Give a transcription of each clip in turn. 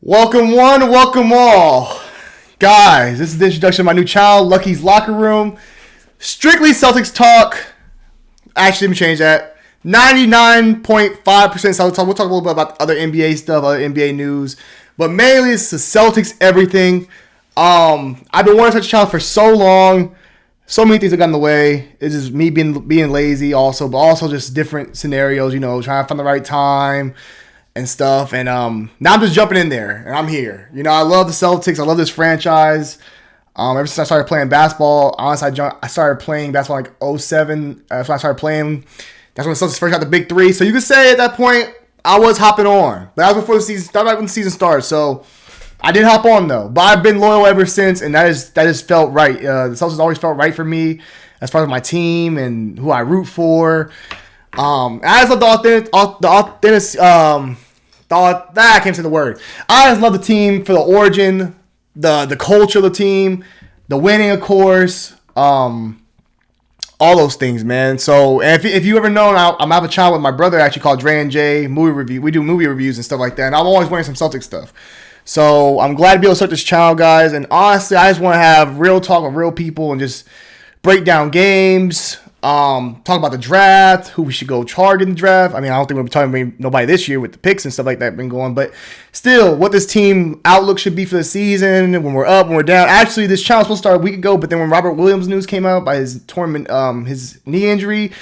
Welcome one, welcome all. Guys, this is the introduction of my new channel, Lucky's Locker Room. Strictly Celtics talk. Actually, let me change that. 99.5% Celtics talk. We'll talk a little bit about other NBA stuff, other NBA news. But mainly it's the Celtics everything. I've been wanting to touch the channel for so long. So many things have gotten in the way. It's just me being lazy also, but also just different scenarios, trying to find the right time and stuff. And now I'm just jumping in there, and I'm here. I love the Celtics. I love this franchise. Ever since I started playing basketball, honestly, I started playing basketball like 2007. That's when I started playing. That's when the Celtics first got the big three. So you could say at that point, I was hopping on. But that was before the season. That was when the season started. So I did hop on though. But I've been loyal ever since, and that has felt right. The Celtics always felt right for me as far as my team and who I root for. I just love the authentic. I can't say the word. I just love the team for the origin, the culture of the team, the winning, of course, all those things, man. So if you ever known, I'm have a channel with my brother actually called Dre and Jay Movie Review. We do movie reviews and stuff like that, and I'm always wearing some Celtic stuff. So I'm glad to be able to start this channel, guys. And honestly, I just want to have real talk with real people and just break down games. Talk about the draft, who we should go target in the draft. I mean, I don't think we'll be talking about nobody this year with the picks and stuff like that been going, but still, what this team outlook should be for the season, when we're up, when we're down. Actually, this channel was supposed to start a week ago, but then when Robert Williams news came out by his his knee injury,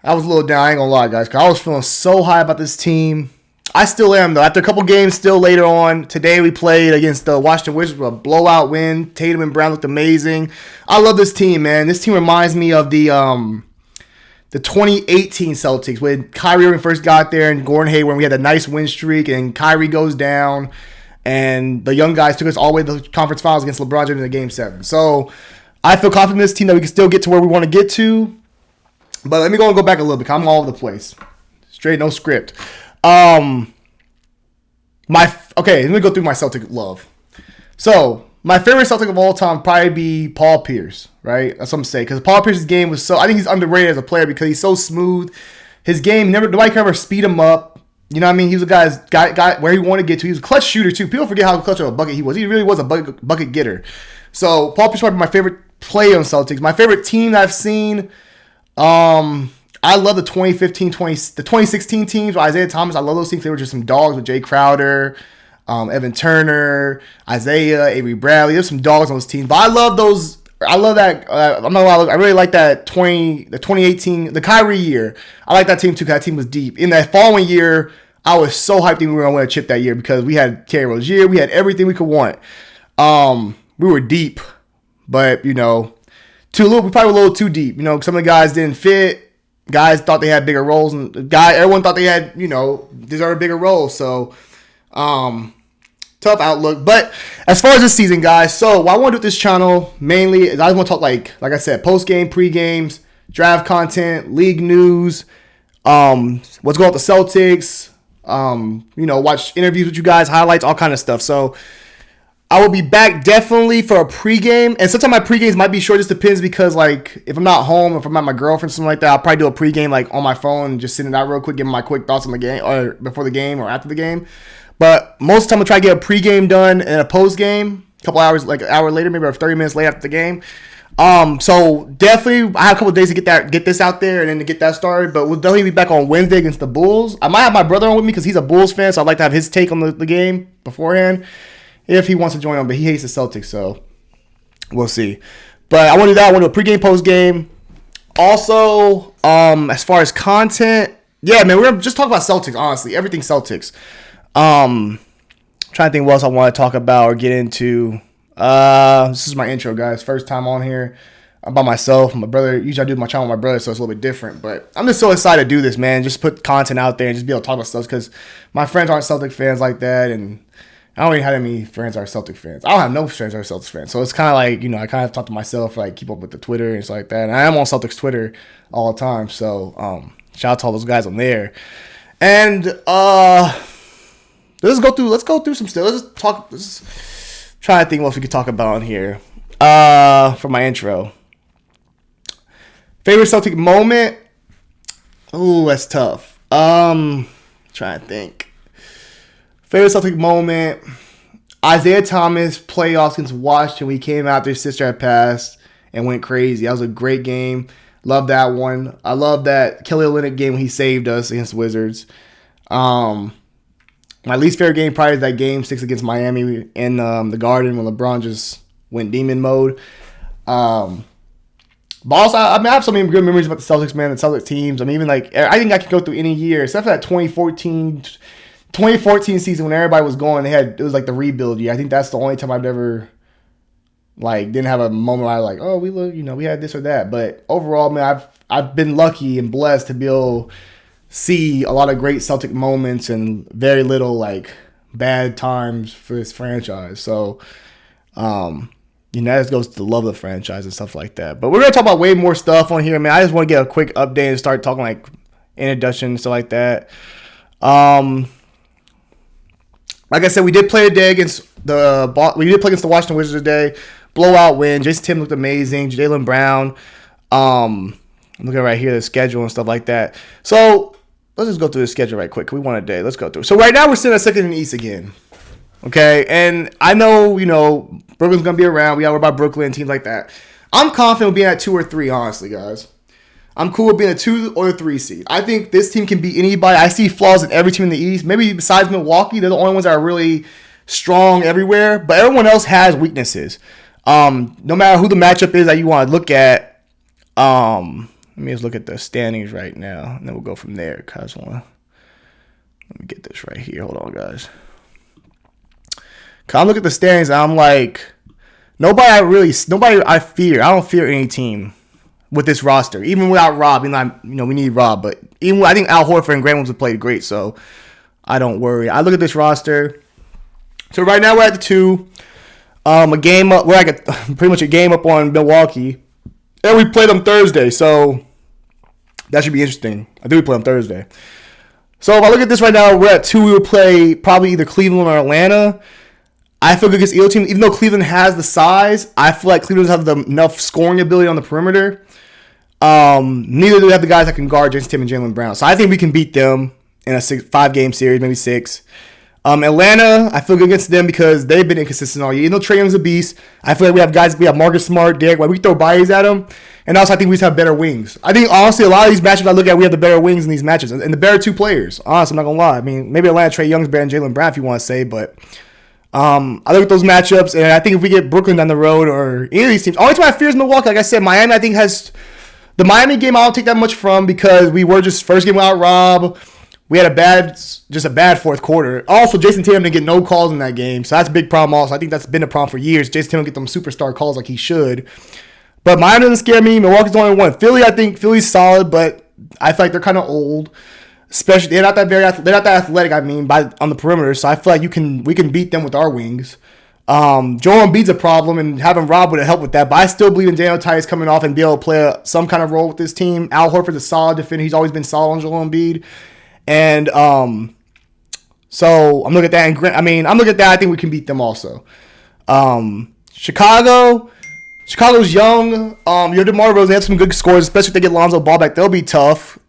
I was a little down. I ain't gonna lie, guys, because I was feeling so high about this team. I still am, though. After a couple games still later on, today we played against the Washington Wizards with a blowout win. Tatum and Brown looked amazing. I love this team, man. This team reminds me of the 2018 Celtics when Kyrie Irving first got there and Gordon Hayward. We had a nice win streak, and Kyrie goes down, and the young guys took us all the way to the conference finals against LeBron James in Game 7. So I feel confident in this team that we can still get to where we want to get to. But let me go back a little bit. I'm all over the place. Straight, no script. Let me go through my Celtic love. So, my favorite Celtic of all time would probably be Paul Pierce, right? That's what I'm saying. Because Paul Pierce's game was I think he's underrated as a player because he's so smooth. His game, nobody can ever speed him up. You know what I mean? He was a guy where he wanted to get to. He was a clutch shooter, too. People forget how clutch of a bucket he was. He really was a bucket getter. So, Paul Pierce is probably my favorite player on Celtics. My favorite team that I've seen, I love the 2016 teams with Isaiah Thomas. I love those teams. They were just some dogs with Jay Crowder, Evan Turner, Isaiah, Avery Bradley. There's some dogs on those teams. But I love those. I love that. I'm not gonna lie, I really like that 2018, the Kyrie year. I like that team too because that team was deep. In that following year, I was so hyped that we were gonna win a chip that year because we had Terry Rozier. We had everything we could want. We were deep, but we probably were a little too deep. Some of the guys didn't fit. Guys thought they had bigger roles, and everyone thought they had, deserved bigger roles. So, tough outlook. But as far as this season, guys, so what I want to do with this channel mainly is I just want to talk like I said, post game, pre games, draft content, league news, what's going on with the Celtics, watch interviews with you guys, highlights, all kind of stuff. So I will be back definitely for a pregame. And sometimes my pregames might be short. Just depends because, if I'm not home, if I'm at my girlfriend, something like that, I'll probably do a pregame, on my phone and just send it out real quick, give my quick thoughts on the game or before the game or after the game. But most of the time, I'll try to get a pregame done and a postgame a couple hours, an hour later, maybe 30 minutes later after the game. So definitely, I have a couple of days to get this out there and then to get that started. But we'll definitely be back on Wednesday against the Bulls. I might have my brother on with me because he's a Bulls fan, so I'd like to have his take on the game beforehand. If he wants to join on, but he hates the Celtics, so we'll see. But I want to do that. I want to do a pregame, postgame. Also, as far as content, yeah, man, we're just talking about Celtics, honestly. Everything Celtics. Trying to think what else I want to talk about or get into. This is my intro, guys. First time on here. I'm by myself. My brother, usually I do my channel with my brother, so it's a little bit different. But I'm just so excited to do this, man. Just put content out there and just be able to talk about stuff because my friends aren't Celtic fans like that, and I don't even have any friends that are Celtic fans. I don't have no friends that are Celtics fans. So it's kind of I kind of talk to myself, keep up with the Twitter and stuff like that. And I am on Celtics Twitter all the time. So shout out to all those guys on there. And let's go through some stuff. Let's try to think what we could talk about on here. For my intro. Favorite Celtic moment? Ooh, that's tough. Trying to think. Favorite Celtic moment. Isaiah Thomas playoffs against Washington. We came out, their sister had passed and went crazy. That was a great game. Love that one. I love that Kelly Olynyk game when he saved us against the Wizards. My least favorite game probably is that game 6 against Miami in the Garden when LeBron just went demon mode. But also, I have so many good memories about the Celtics, man, the Celtics teams. I mean, even like, I think I could go through any year, except for that 2014 season when everybody was going. It was like the rebuild year. I think that's the only time I've ever, like, didn't have a moment where I was like, oh, we had this or that. But overall, man, I've been lucky and blessed to be able to see a lot of great Celtic moments and very little, like, bad times for this franchise. So, that just goes to the love of the franchise and stuff like that. But we're going to talk about way more stuff on here, man. I just want to get a quick update and start talking, like, introduction and stuff like that. Like I said, we did play against the Washington Wizards today. Blowout win. Jason Tatum looked amazing. Jaylen Brown. I'm looking right here, the schedule and stuff like that. So let's just go through the schedule right quick. We won a day. Let's go through. So right now we're sitting at second in the East again. Okay, and I know, Brooklyn's going to be around. We got to worry about Brooklyn and teams like that. I'm confident with being at 2 or 3, honestly, guys. I'm cool with being a 2 or a 3 seed. I think this team can beat anybody. I see flaws in every team in the East. Maybe besides Milwaukee, they're the only ones that are really strong everywhere. But everyone else has weaknesses. No matter who the matchup is that you want to look at. Let me just look at the standings right now, and then we'll go from there. Let me get this right here. Hold on, guys. I look at the standings, and I'm like, nobody I fear. I don't fear any team with this roster, even without Rob. We need Rob, but even I think Al Horford and Grant Williams have played great, so I don't worry. I look at this roster. So right now we're at the 2, a game up. We're like pretty much a game up on Milwaukee, and we play them Thursday, so that should be interesting. I think we play them Thursday. So if I look at this right now, we're at 2. We will play probably either Cleveland or Atlanta. I feel good against the team, even though Cleveland has the size. I feel like Cleveland doesn't have enough scoring ability on the perimeter. Neither do they have the guys that can guard Jason Tatum and Jaylen Brown. So I think we can beat them in a 5-game series, maybe 6. Atlanta, I feel good against them because they've been inconsistent all year. Even though Trae Young's a beast, I feel like we have Marcus Smart, Derek White. We throw bodies at them. And also, I think we just have better wings. I think, honestly, a lot of these matches I look at, we have the better wings in these matches. And the better 2 players. Honestly, I'm not going to lie. I mean, maybe Atlanta, Trae Young's better than Jaylen Brown if you want to say, but I look at those matchups, and I think if we get Brooklyn down the road or any of these teams, only time I fear is Milwaukee. Like I said, Miami, I think has the Miami game. I don't take that much from because we were just first game without Rob. We had a bad fourth quarter. Also, Jason Tatum didn't get no calls in that game, so that's a big problem. Also, I think that's been a problem for years. Jason Tatum get them superstar calls like he should, but Miami doesn't scare me. Milwaukee's the only one. Philly, I think Philly's solid, but I feel like they're kind of old. Especially, they're not that athletic. On the perimeter. So I feel like we can beat them with our wings. Joel Embiid's a problem, and having Rob would help with that. But I still believe in Daniel Tice coming off and be able to play some kind of role with this team. Al Horford's a solid defender. He's always been solid on Joel Embiid, and so I'm looking at that. And I'm looking at that. I think we can beat them also. Chicago's young. DeMar DeRozan had some good scores, especially if they get Lonzo Ball back. They'll be tough.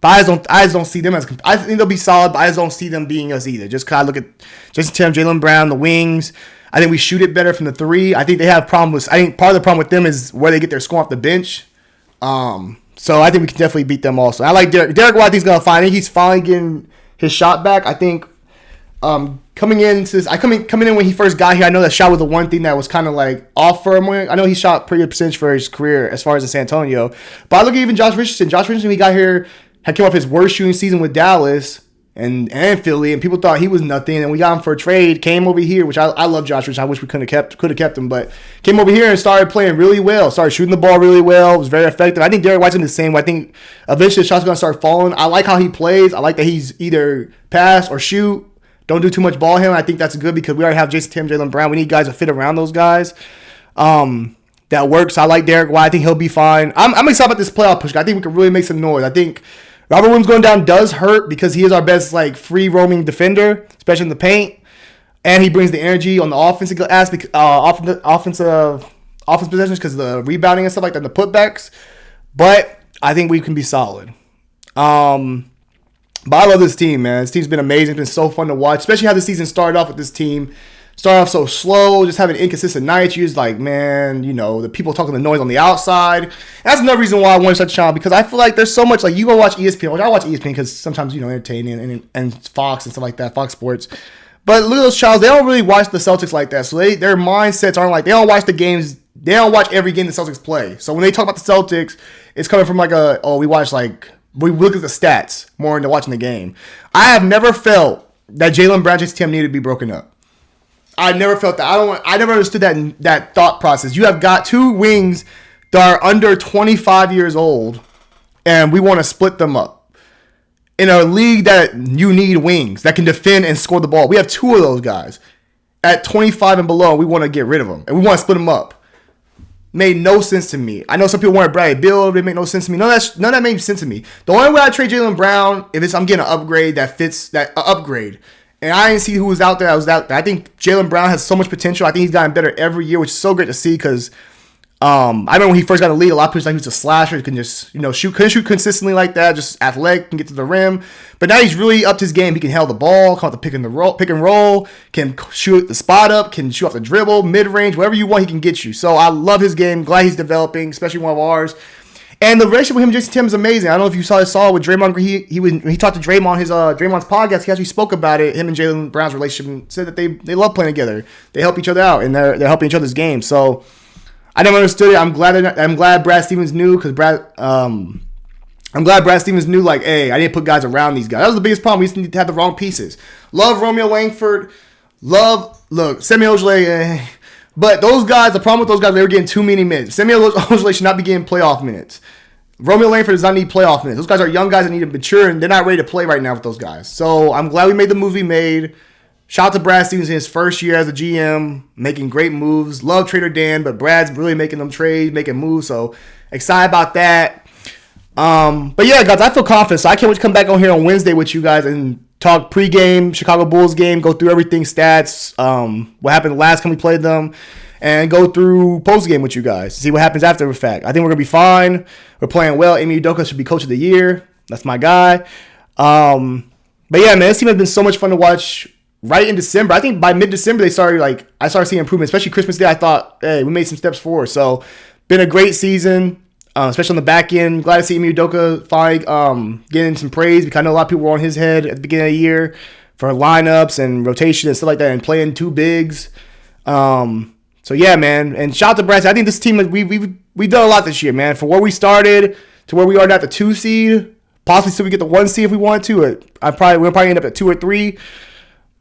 But I just don't see them as. I think they'll be solid, but I just don't see them being us either. Just because I look at Jason Tatum, Jaylen Brown, the wings. I think we shoot it better from the 3. I think they have problems. I think part of the problem with them is where they get their score off the bench. So I think we can definitely beat them also. I like Derek White. I think he's gonna find. I think he's finally getting his shot back. I think coming in when he first got here, I know that shot was the one thing that was kind of like off for him. I know he shot pretty good percentage for his career as far as in San Antonio. But I look at even Josh Richardson. Josh Richardson, when he got here, had came off his worst shooting season with Dallas and Philly, and people thought he was nothing. And we got him for a trade. Came over here, which I love Josh Richardson. I wish we could have kept him, but came over here and started playing really well. Started shooting the ball really well. Was very effective. I think Derek White's in the same way. I think eventually the shots are gonna start falling. I like how he plays. I like that he's either pass or shoot. Don't do too much ball handling. I think that's good because we already have Jason Tatum, Jaylen Brown. We need guys to fit around those guys. That works. I like Derek White. I think he'll be fine. I'm excited about this playoff push. I think we can really make some noise. I think Robert Williams going down does hurt because he is our best free roaming defender, especially in the paint, and he brings the energy on the offensive aspect, offensive possessions because of the rebounding and stuff like that, and the putbacks. But I think we can be solid. But I love this team, man. This team's been amazing. It's been so fun to watch, especially how the season started off with this team. Starting off so slow, just having inconsistent nights. You're just like, man, the people talking the noise on the outside. And that's another reason why I want to start the channel, because I feel like there's so much, like, you go watch ESPN, which I watch ESPN because sometimes, entertaining and Fox and stuff like that, Fox Sports. But look at those channels, they don't really watch the Celtics like that. So their mindsets aren't like, they don't watch the games, they don't watch every game the Celtics play. So when they talk about the Celtics, it's coming from like we watch, like, we look at the stats more into watching the game. I have never felt that Jaylen Brown and JT needed to be broken up. I never felt that. I never understood that thought process. You have got two wings that are under 25 years old, and we want to split them up. In a league that you need wings that can defend and score the ball. We have two of those guys at 25 and below. We want to get rid of them, and we want to split them up. Made no sense to me. I know some people want to Bradley Beal. It made no sense to me. None of that made sense to me. The only way I trade Jaylen Brown if I'm getting an upgrade that fits that upgrade. And I didn't see who was out there. I think Jaylen Brown has so much potential. I think he's gotten better every year, which is so great to see because I remember when he first got in the league, a lot of people thought he was a slasher. He can just, couldn't shoot consistently like that, just athletic, can get to the rim. But now he's really upped his game. He can handle the ball, come out the pick and roll, can shoot the spot up, can shoot off the dribble, mid-range, whatever you want, he can get you. So I love his game. Glad he's developing, especially one of ours. And the relationship with him and Jason Tatum is amazing. I don't know if you saw with Draymond Green. He talked to Draymond, Draymond's podcast. He actually spoke about it. Him and Jaylen Brown's relationship, and said that they love playing together. They help each other out, and they're helping each other's game. So I never understood it. I'm glad Brad Stevens knew, because I'm glad Brad Stevens knew, like, hey, I didn't put guys around these guys. That was the biggest problem. We just need to have the wrong pieces. Love Romeo Langford. Semi Ojeleye. But those guys, the problem with those guys, they were getting too many minutes. Semi Ojeleye should not be getting playoff minutes. Romeo Langford does not need playoff minutes. Those guys are young guys that need to mature, and they're not ready to play right now with those guys. So I'm glad we made the move we made. Shout out to Brad Stevens in his first year as a GM, making great moves. Love Trader Dan, but Brad's really making them trades, making moves. So excited about that. But yeah, guys, I feel confident. So I can't wait to come back on here on Wednesday with you guys and talk pregame, Chicago Bulls game, go through everything, stats, what happened the last time we played them, and go through postgame with you guys, see what happens after the fact. I think we're going to be fine. We're playing well. Ime Udoka should be coach of the year. That's my guy. But yeah, man, this team has been so much fun to watch right in December. I think by mid-December, I started seeing improvement, especially Christmas Day. I thought, hey, we made some steps forward. So been a great season. Especially on the back end. Glad to see Ime Udoka finally getting some praise, because I know a lot of people were on his head at the beginning of the year for lineups and rotation and stuff like that, and playing two bigs. So yeah, man. And shout out to Brad. I think this team, we've done a lot this year, man. From where we started to where we are now at the 2 seed, possibly still we get the 1 seed if we want to. We'll probably end up at 2 or 3.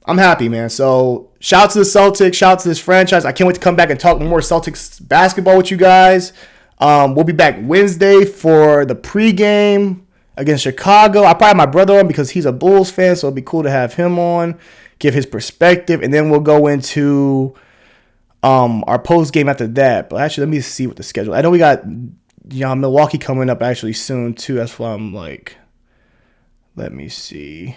I'm happy, man. So shout out to the Celtics. Shout out to this franchise. I can't wait to come back and talk more Celtics basketball with you guys. We'll be back Wednesday for the pregame against Chicago. I'll probably have my brother on because he's a Bulls fan, so it'll be cool to have him on, give his perspective, and then we'll go into our postgame after that. But actually, let me see what the schedule. I know we got Milwaukee coming up actually soon too. That's why I'm like, let me see.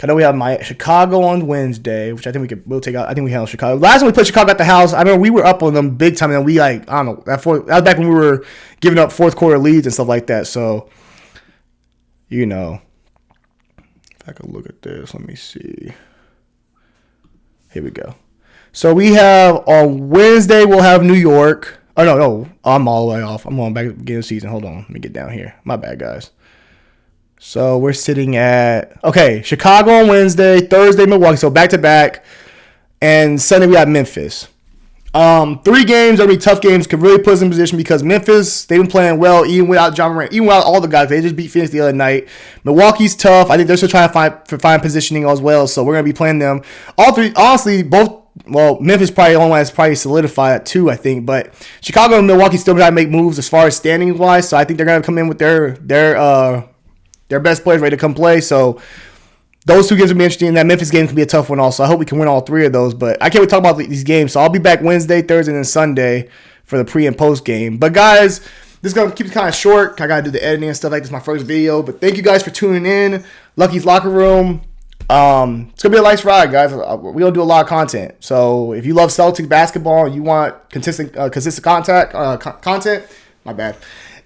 I know we have my Chicago on Wednesday, which I think we'll take out. I think we handle Chicago. Last time we played Chicago at the house, I remember we were up on them big time, and then we I don't know. That was back when we were giving up fourth quarter leads and stuff like that. So, if I could look at this, let me see. Here we go. So we have on Wednesday we'll have New York. Oh no, I'm all the way off. I'm on back at the beginning of the season. Hold on, let me get down here. My bad, guys. So we're sitting at, Chicago on Wednesday, Thursday, Milwaukee. So back-to-back. And Sunday, we got Memphis. 3 games, are going to be tough games. Could really put us in position because Memphis, they've been playing well, even without John Morant, even without all the guys. They just beat Phoenix the other night. Milwaukee's tough. I think they're still trying to find positioning as well. So we're going to be playing them. All 3, honestly, Memphis probably the only one that's probably solidified at 2, I think. But Chicago and Milwaukee still trying to make moves as far as standings-wise. So I think they're going to come in with their best players ready to come play. So those 2 games will be interesting. That Memphis game can be a tough one also. I hope we can win all 3 of those. But I can't wait to talk about these games. So I'll be back Wednesday, Thursday, and Sunday for the pre and post game. But guys, this is going to keep it kind of short. I got to do the editing and stuff like this. My first video. But thank you guys for tuning in. Lucky's Locker Room. It's going to be a nice ride, guys. We're going to do a lot of content. So if you love Celtics basketball and you want consistent content, my bad.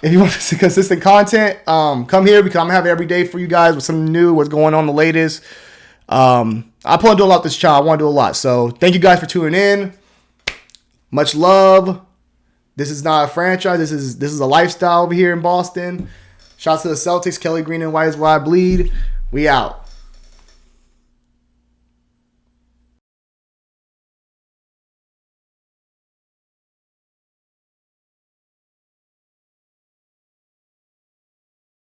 If you want to see consistent content, come here because I'm going to have it every day for you guys with something new, what's going on, the latest. I plan to do a lot this channel. I want to do a lot. So thank you guys for tuning in. Much love. This is not a franchise. This is a lifestyle over here in Boston. Shout out to the Celtics. Kelly Green and White is why I bleed. We out.